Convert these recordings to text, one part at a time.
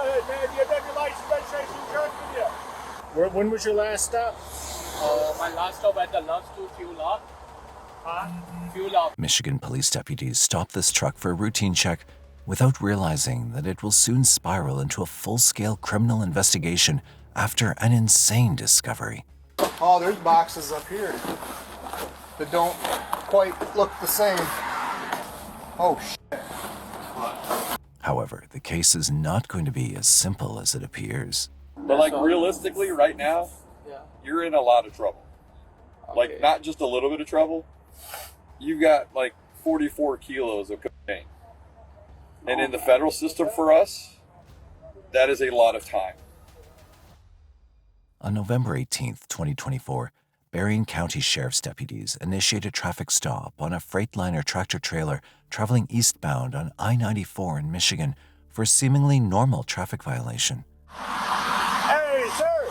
ahead, man. You have your license, registration, insurance with you. When was your last stop? My last stop at the Loves to Fuel Up. Fuel Up. Michigan police deputies stopped this truck for a routine check without realizing that it will soon spiral into a full-scale criminal investigation after an insane discovery. Oh, there's boxes up here that don't quite look the same. Oh, shit. However, the case is not going to be as simple as it appears. But like realistically, right now, you're in a lot of trouble. Okay. Like not just a little bit of trouble. You've got like 44 kilos of cocaine. And in the federal system for us, that is a lot of time. On November 18th, 2024, Berrien County Sheriff's deputies initiated a traffic stop on a Freightliner tractor-trailer traveling eastbound on I-94 in Michigan for a seemingly normal traffic violation. Hey, sir.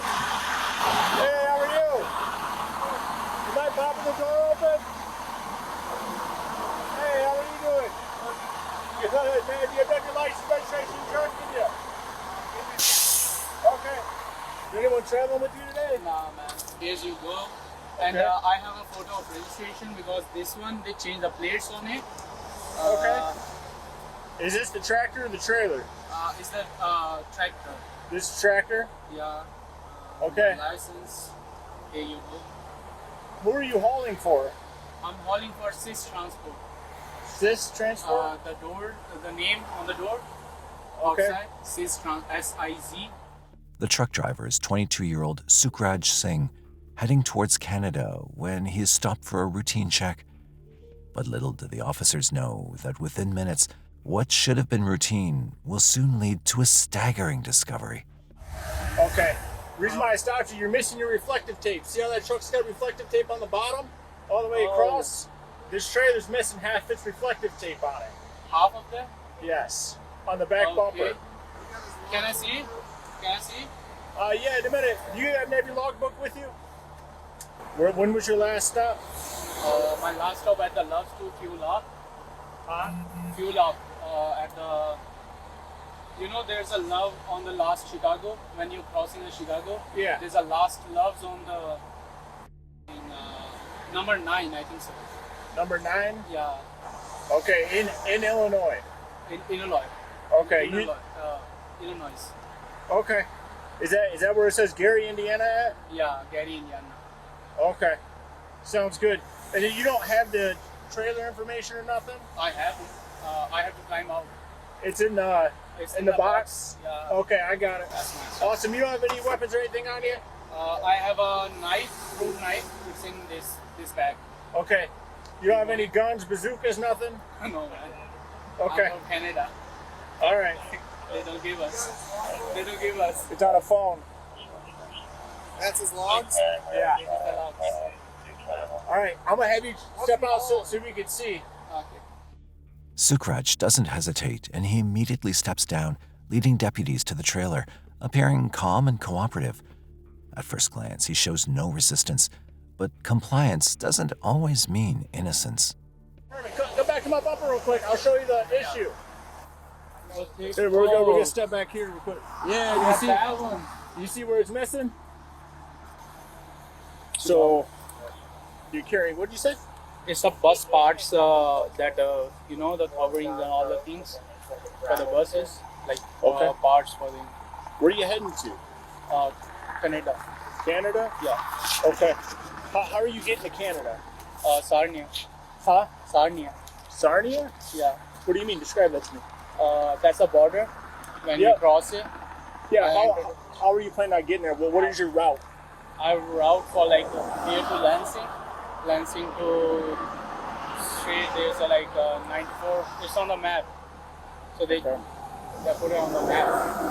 Hey, how are you? You mind popping the door open? Hey, how are you doing? Go ahead, man. You have your license, registration, insurance with you. Okay. Is anyone traveling with you today? Nah, man. Here you go. And Okay. I have a photo of registration because this one, they changed the plates on it. Okay. Is this the tractor or the trailer? It's the tractor. This is tractor? Yeah. Okay. License. Here you go. Who are you hauling for? I'm hauling for SIS transport. This transport? The name on the door. Okay. Outside. SIZ. The truck driver is 22-year-old Sukraj Singh, heading towards Canada when he is stopped for a routine check. But little do the officers know that within minutes, what should have been routine will soon lead to a staggering discovery. Okay. Reason why I stopped you, you're missing your reflective tape. See how that truck's got reflective tape on the bottom? All the way across? This trailer's missing half its reflective tape on it. Half of them. Yes. On the back bumper. Can I see? Can I see? Yeah, in a minute. Do you have your logbook with you? When was your last stop? My last stop at the Loves to Fuel Up. Fuel Up at the. You know, there's a Love on the last Chicago when you're crossing the Chicago. Yeah. There's a last Loves on the number 9, I think so. Number 9? Yeah. Okay, in Illinois. In Illinois. Okay. Illinois. Okay. Is that where it says Gary, Indiana at? Yeah, Gary, Indiana. Okay. Sounds good. And you don't have the trailer information or nothing? I have to climb out. It's in the box? Yeah. Okay, I got it. That's nice. Awesome. You don't have any weapons or anything on you? I have a knife, fruit knife. It's in this bag. Okay. You don't have any guns, bazookas, nothing? No, man. Okay. I'm from Canada. All right. They don't give us. They don't give us. It's on a phone. That's his logs? Yeah. The logs. All right. I'm going to have you step out so we can see. Okay. Sukraj doesn't hesitate, and he immediately steps down, leading deputies to the trailer, appearing calm and cooperative. At first glance, he shows no resistance, but compliance doesn't always mean innocence. Come back to my bumper real quick. I'll show you the issue. Okay. Here, we're gonna step back here real quick. Yeah, you see that one. You see where it's missing? So, you're carrying, what did you say? It's the bus parts that you know, the coverings and all the things for the buses, like parts for them. Where are you heading to? Canada. Canada? Yeah. Okay. How are you getting to Canada? Sarnia. Huh? Sarnia. Sarnia? Yeah. What do you mean? Describe that to me. That's a border. When you cross it. Yeah. How are you planning on getting there? Well, what is your route? I route for like here to Lansing. Lansing to straight. There's a 94. It's on the map. So they put it on the map.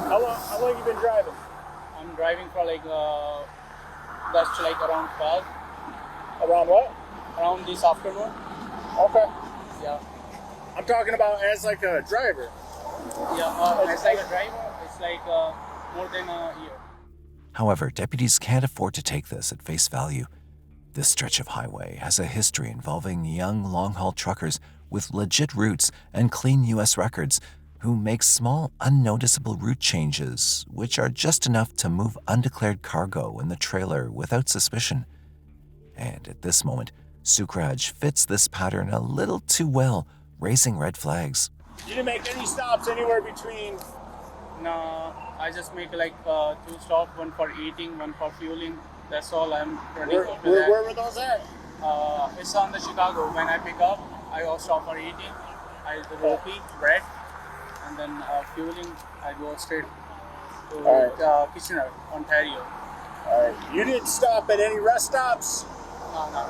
How long you been driving? I'm driving for that's around 12. Around what? Around this afternoon. Okay. Yeah. I'm talking about as like a driver. Yeah. As like a driver, it's more than a year. However, deputies can't afford to take this at face value. This stretch of highway has a history involving young long-haul truckers with legit roots and clean U.S. records, who makes small, unnoticeable route changes, which are just enough to move undeclared cargo in the trailer without suspicion. And at this moment, Sukraj fits this pattern a little too well, raising red flags. You didn't make any stops anywhere between. No, I just make like 2 stops, one for eating, one for fueling. That's all I'm running after that. Where were those at? It's on the Chicago. When I pick up, I go stop for eating. I the roti, bread, and then fueling. I go straight to Kitchener, Ontario. All right. You didn't stop at any rest stops? No.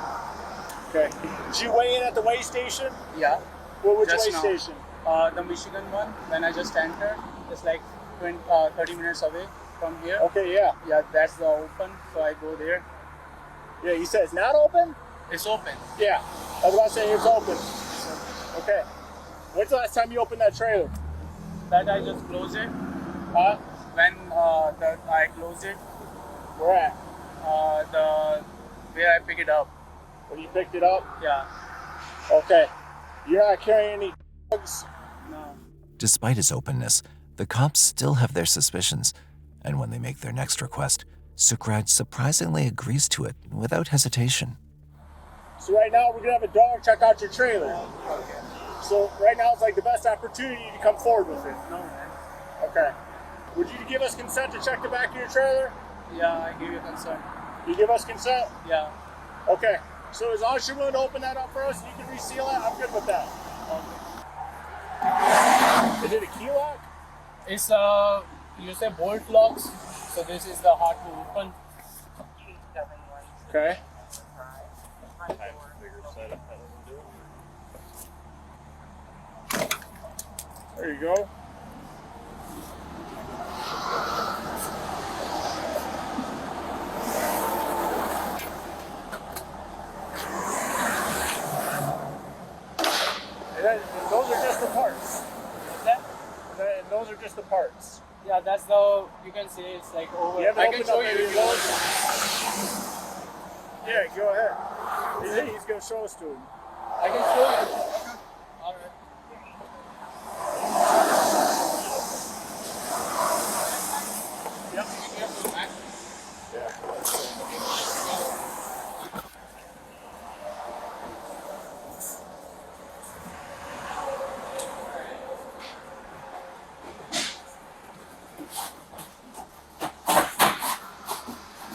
Okay. Did you weigh in at the weigh station? Yeah. Which Just weigh now. station? The Michigan one. When I just entered, it's like 30 minutes away from here. Okay, yeah. Yeah, that's the open, so I go there. Yeah, you said it's not open? It's open. Yeah. I was about to say it's open. Okay. When's the last time you opened that trailer? That I just close it. Huh? When I close it, Where at? where I pick it up. When you picked it up? Yeah. Okay. You're not carrying any drugs? No. Despite his openness, the cops still have their suspicions, and when they make their next request, Sukraj surprisingly agrees to it without hesitation. So right now we're gonna have a dog check out your trailer. Okay. So right now it's like the best opportunity to come forward with it. No, man. Okay. Would you give us consent to check the back of your trailer? Yeah, I give you consent. You give us consent? Yeah. Okay. So as long as you're willing to open that up for us, you can reseal it. I'm good with that. Okay. Is it a key lock? It's you say bolt locks. So this is the hard to open. Okay. There you go. And those are just the parts. What's that? And those are just the parts. Yeah, that's the, you can say it's like over. You haven't I can opened show up you any if of you those? want. Yeah, go ahead. He's going to show us to him. I can show you. All right. Yep.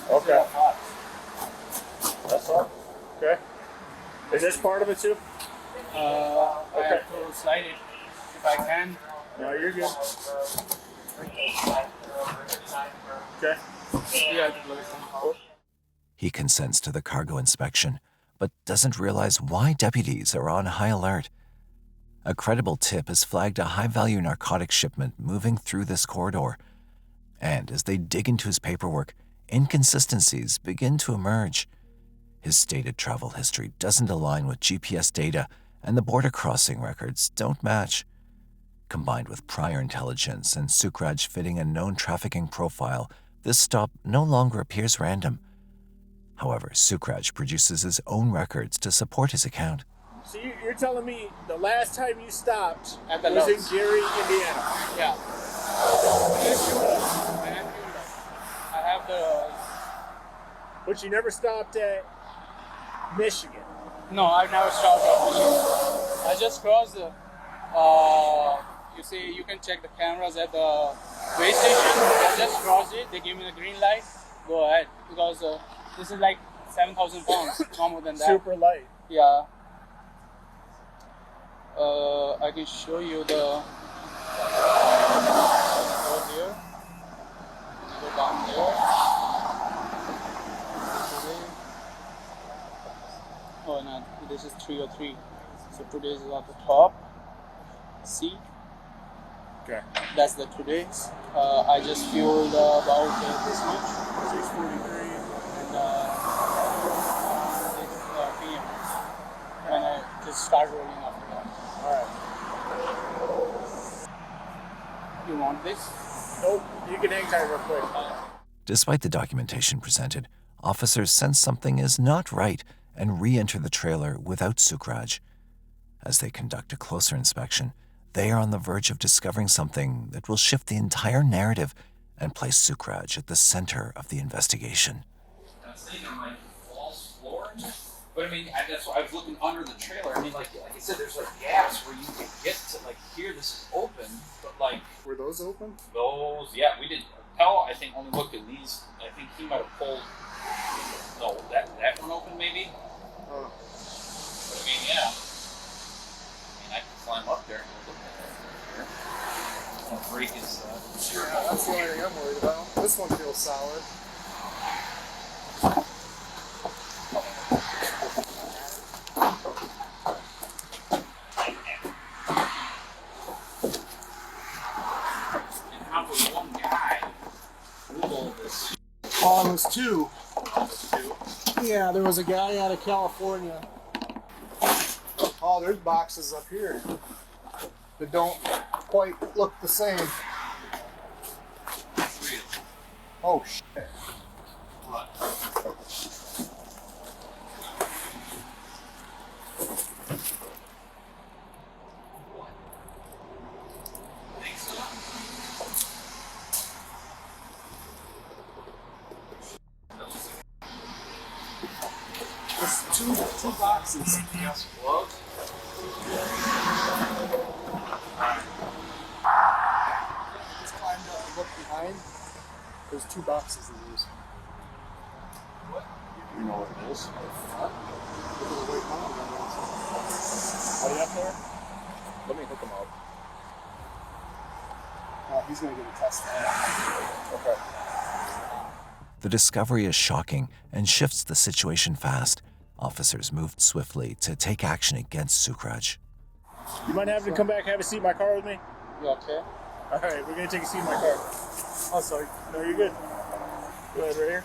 Okay. That's all. Okay. Is this part of it too? I have to slide it if I can. No, you're good. Okay. Yeah, to close it. He consents to the cargo inspection, but doesn't realize why deputies are on high alert. A credible tip has flagged a high-value narcotics shipment moving through this corridor. And as they dig into his paperwork, inconsistencies begin to emerge. His stated travel history doesn't align with GPS data, and the border crossing records don't match. Combined with prior intelligence and Sukraj fitting a known trafficking profile, this stop no longer appears random. However, Sukraj produces his own records to support his account. So you're telling me the last time you stopped At the was in Lowe's. Gary, Indiana? Yeah. I have the. But you never stopped at Michigan. No, I've never stopped at Michigan. I just crossed the. You see, you can check the cameras at the way station. I just crossed it. They gave me the green light. Go ahead, because this is like 7,000 pounds, no more than that. Super light. Yeah. I can show you the. Go here. Go down there. Oh no, this is 303. So today's is at the top. See? Okay. That's the today's. I just fueled about this much. 6:43. And 6 p.m. when I just start rolling after that. All right. You want this? Nope. You can hang tight real quick. Despite the documentation presented, officers sense something is not right and re-enter the trailer without Sukraj. As they conduct a closer inspection, they are on the verge of discovering something that will shift the entire narrative and place Sukraj at the center of the investigation. I was thinking like false floor, but I mean that's why I was looking under the trailer. I mean, like I said, there's like gaps where you can get to like here. This is open, but like Were those open? those, yeah, we didn't. Pell, I think only looked at these. I think he might have pulled. No, that one open maybe. Oh. But I mean, yeah. I mean, I can climb up there and go look at it. Don't break his. Yeah, that's the only thing I'm worried about. This one feels solid. And how was one guy with all this? Oh, it was two. Yeah, there was a guy out of California. Oh, there's boxes up here that don't quite look the same. Oh, shit. What? Think so? There's two boxes. Yes, gloves. Just climbed up and looked behind. There's two boxes of these. What? You know what it is? Look at the white mountain on those. Are you up there? Let me hook them up. He's going to get a test. Okay. The discovery is shocking and shifts the situation fast. Officers moved swiftly to take action against Sukraj. You might have to come back, have a seat in my car with me. You okay? All right, we're gonna take a seat in my car. Oh, sorry. No, you're good. Go ahead, right here.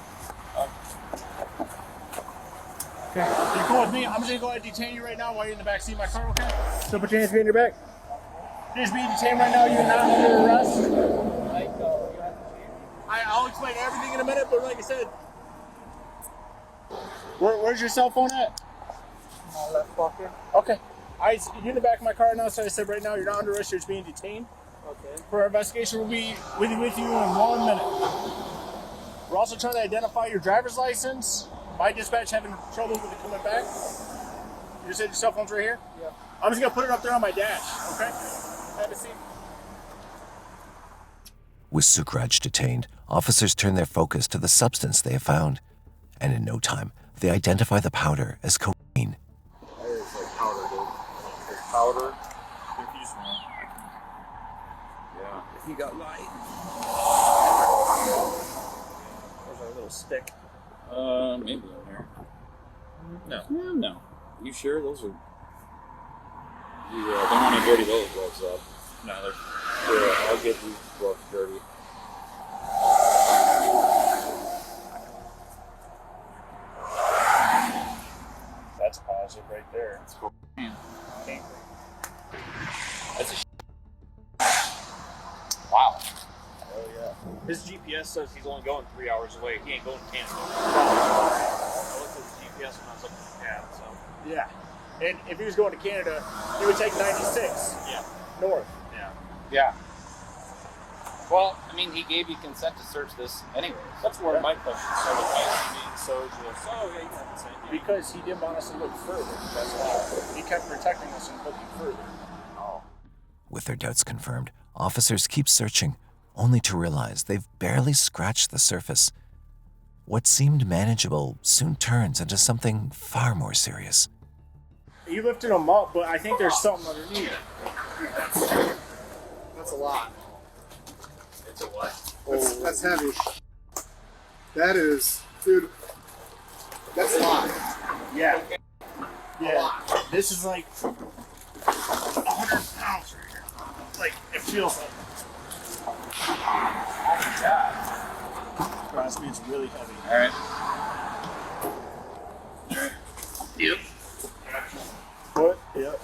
Okay. You cool with me? I'm just gonna go ahead and detain you right now while you're in the back seat of my car. Okay. So put your hands behind your back. You're just being detained right now. You're not under arrest. Like, you have to change? I'll explain everything in a minute, but like I said, where's your cell phone at? All that fucker. Okay. You're in the back of my car now, so I said right now you're not under arrest, you're just being detained. Okay. For our investigation, we'll be with you in 1 minute. We're also trying to identify your driver's license. My dispatch having trouble with it coming back. You just said your cell phone's right here? Yeah. I'm just gonna put it up there on my dash, okay? Have a seat. With Sukraj detained, officers turn their focus to the substance they have found. And in no time, they identify the powder as cocaine. There's like powder, dude. There's powder. Confused me. Yeah. He got light. There's our little stick. Maybe in here. No. No. You sure those are? You don't want to dirty those gloves up. No, they're. Yeah, I'll get these gloves dirty. That's a positive right there. That's cool. Okay. That's a wow. Oh yeah. His GPS says he's only going 3 hours away. He ain't going to Canada. I looked at the GPS when I was looking at that, so. Yeah. And if he was going to Canada, he would take 96 Yeah. north. Yeah. Yeah. Well, I mean, he gave you consent to search this anyways. That's where my question started. Why being so just, oh, yeah, you have to say it. Because he didn't want us to look further. That's why. He kept protecting us and looking further. Oh. With their doubts confirmed, officers keep searching, only to realize they've barely scratched the surface. What seemed manageable soon turns into something far more serious. You lifted them up, but I think there's something underneath. That's a lot. It's a what? That's heavy. That is, dude. That's a lot. Yeah. Yeah. This is like 100 pounds right here. Like, it feels like. Trust me, it's really heavy. Alright. Yep. What? Yep.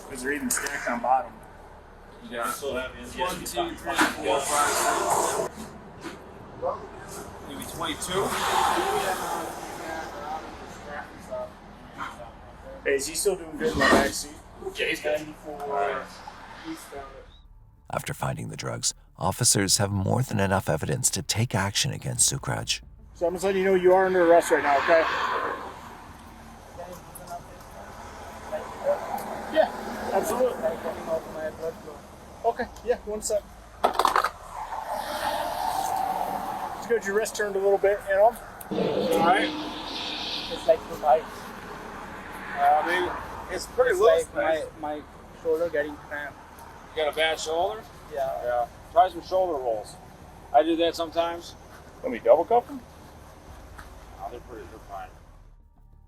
Because they're even stacked on bottom. Yeah. Still have 1, 2, 3, 4, 5, 6. Maybe 22. Hey, is he still doing good in the backseat? Yeah, he's good. After finding the drugs, officers have more than enough evidence to take action against Sukraj. So I'm just letting you know you are under arrest right now, okay? Yeah, absolutely. Okay, yeah, one sec. Just got your wrist turned a little bit, you know? Alright. It's like too tight. I mean, it's pretty It's loose. like my shoulder getting cramped. You got a bad shoulder? Yeah. Yeah. Try some shoulder rolls. I do that sometimes. Let me double cuff them? Oh, they're fine.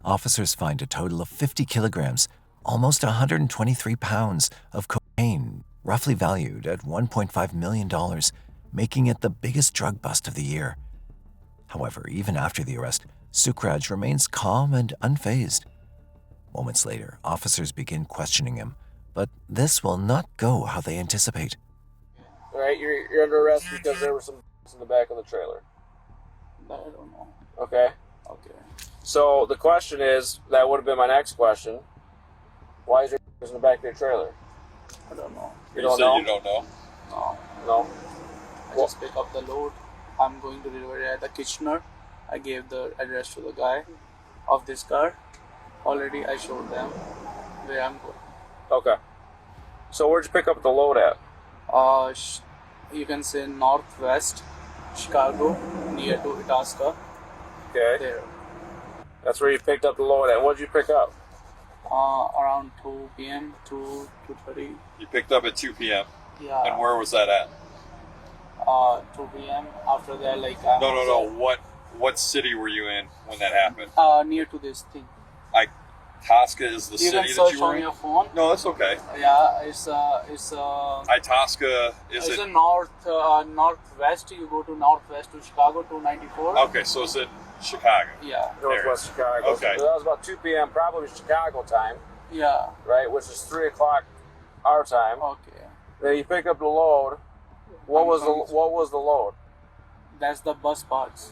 Officers find a total of 50 kilograms, almost 123 pounds of cocaine, roughly valued at $1.5 million, making it the biggest drug bust of the year. However, even after the arrest, Sukraj remains calm and unfazed. Moments later, officers begin questioning him, but this will not go how they anticipate. All right, you're under arrest because there were some in the back of the trailer. I don't know. Okay. Okay. So the question is, that would have been my next question. Why is there in the back of your trailer? I don't know. You don't said know? you don't know. No. No. I just pick up the load. I'm going to deliver it at the Kitchener. I gave the address to the guy of this car. Already I showed them where I'm going. Okay. So where'd you pick up the load at? You can say northwest Chicago, near to Itasca. Okay. There. That's where you picked up the load at. What'd you pick up? Around 2 p.m. to 2:30. You picked up at 2 p.m. Yeah. And where was that at? 2 p.m. After that, like No. What city were you in when that happened? Near to this thing. Itasca is the You city can that search you were on in? your phone. No, that's okay. Yeah, it's Itasca, is it's it? a northwest. You go to northwest to Chicago, 294. Okay, so it's in Chicago. Yeah, Northwest Chicago. Okay. So that was about 2 p.m. probably Chicago time, yeah. right? Which is 3 o'clock our time. Okay, Then you pick up the load. What was the load? that's the bus parts.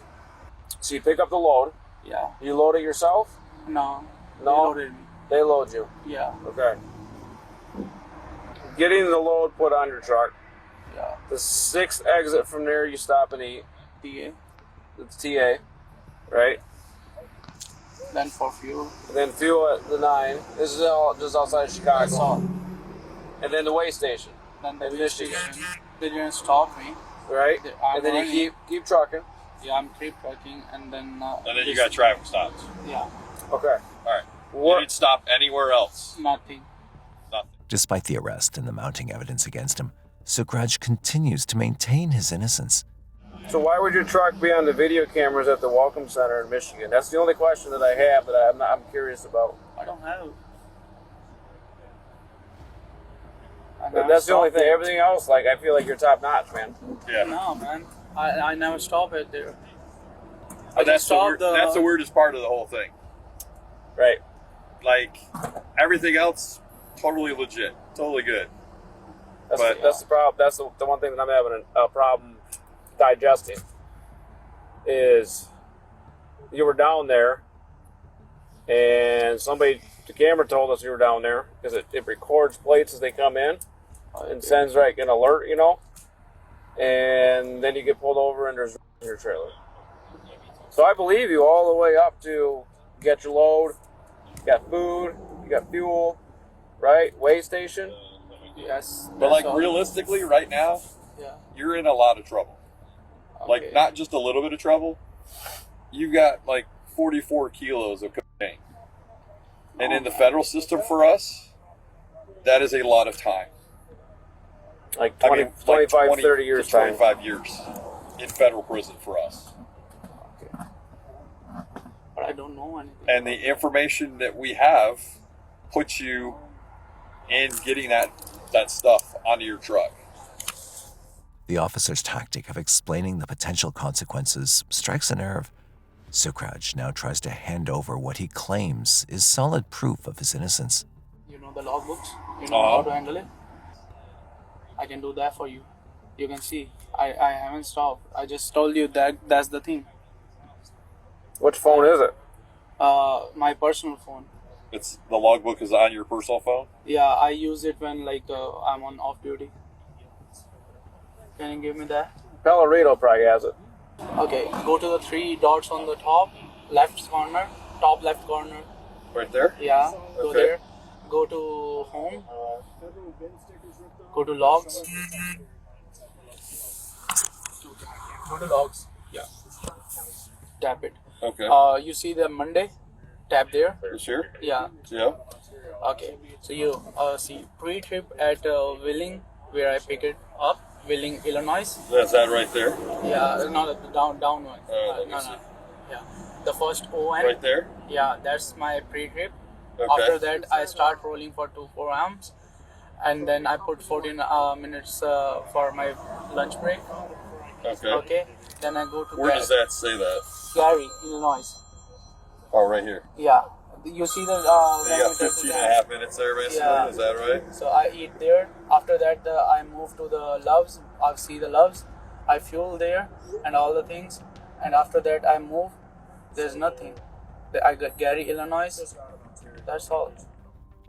So you pick up the load. Yeah. You load it yourself? No. No? They loaded me. They load you. Yeah. Okay. Getting the load put on your truck. Yeah. The 6th exit from there, you stop and eat. TA. It's TA, right? Then for fuel. And then fuel at the 9. This is all just outside Chicago. That's all. And then the way station, Then the In way Michigan. station. They didn't stop me. right? I'm And then you running. keep trucking. Yeah, I'm keep trucking, and then. And then you got traffic stops. Yeah. Okay. All right. You What? didn't stop anywhere else. Nothing. Nothing. Despite the arrest and the mounting evidence against him, Sukraj continues to maintain his innocence. So why would your truck be on the video cameras at the Welcome Center in Michigan? That's the only question that I have that I'm curious about. I don't have. That's the only thing. Everything else, like, I feel like you're top notch, man. Yeah. No, man. I never stop it there. But that's stopped that's the weirdest part of the whole thing. Right. Like, everything else, totally legit. Totally good. That's the problem. That's the one thing that I'm having a problem digesting. Is you were down there, and the camera told us you were down there because it records plates as they come in and sends like an alert, and then you get pulled over and there's in your trailer. So I believe you all the way up to get your load, you got food, you got fuel, right? Weigh station. Yes. But, that's like, all. realistically, right now, Yeah. you're in a lot of trouble. Like, Okay. not just a little bit of trouble. You got, like, 44 kilos of cocaine. And in the federal system for us, that is a lot of time. Like 25, 30 years to time. 25 years in federal prison for us. But I don't know anything. And the information that we have puts you in getting that stuff onto your truck. The officer's tactic of explaining the potential consequences strikes a nerve. Sukraj now tries to hand over what he claims is solid proof of his innocence. You know the logbooks? You know how to handle it? I can do that for you. You can see. I haven't stopped. I just told you that's the thing. Which phone is it? My personal phone. It's the logbook is on your personal phone? Yeah, I use it when like I'm on off duty. Can you give me that? Pellerito probably has it. Okay, go to the 3 dots on the top left corner, top left corner. Right there? Yeah, go Okay. there. Go to home. Go to logs. Go to logs. Yeah. Tap it. Okay. You see the Monday? Tap there. This here? Yeah. Yeah. Okay. So you see pre-trip at Wheeling, where I pick it up. Wheeling, Illinois. That's that right there? Yeah, no, the down one. Let me No. see. Yeah. The first ON. Right there? Yeah, that's my pre-trip. Okay. After that, I start rolling for 4 amps, and then I put 14 minutes for my lunch break. Okay. Okay. Then I go to Where does that say that? Gary, Illinois. Oh, right here. Yeah. You see the You got when we 15 take and a half minutes there, basically. Yeah. Is that right? So I eat there. After that, I move to the Loves. I see the Loves. I fuel there and all the things. And after that, I move. There's nothing. I got Gary, Illinois. That's all.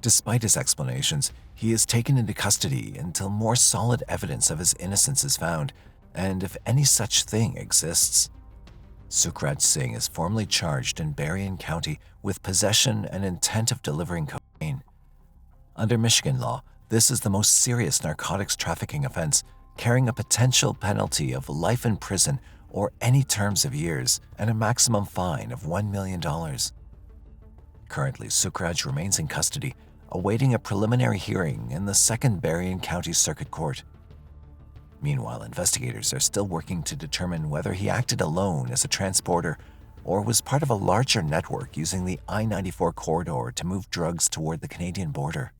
Despite his explanations, he is taken into custody until more solid evidence of his innocence is found, and if any such thing exists. Sukraj Singh is formally charged in Berrien County with possession and intent of delivering cocaine. Under Michigan law, this is the most serious narcotics trafficking offense, carrying a potential penalty of life in prison or any terms of years and a maximum fine of $1 million. Currently, Sukraj remains in custody, awaiting a preliminary hearing in the 2nd Berrien County Circuit Court. Meanwhile, investigators are still working to determine whether he acted alone as a transporter or was part of a larger network using the I-94 corridor to move drugs toward the Canadian border.